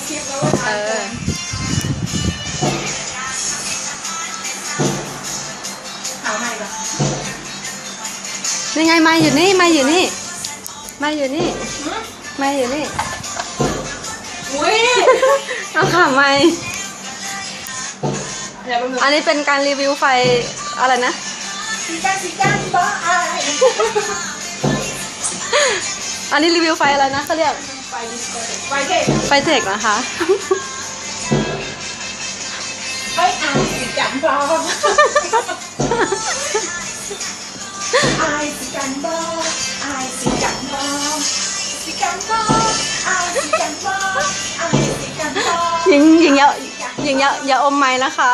คลิปแล้วว่าทานหาใหม่ปะนี่ไงมาอยู่นี่มาอยู่นี่มาอยู่นี่มาอยู่นี่อุ้ยเอาค่ะไม่อันนี้เป็นการรีวิวไฟอะไรนะสีกันบ้าอะไรอันนี้รีวิวไฟอะไรนะเขาเรียกไฟดิสโก้ไฟเทคไฟเทคนะคะไฟอ่านสีกันบ้าไอสีกันบ้าไอสีกันบ้าสีกันบ้าไอสีกันบ้าไอสีกันบ้าหญิงอย่าอมไม้นะคะ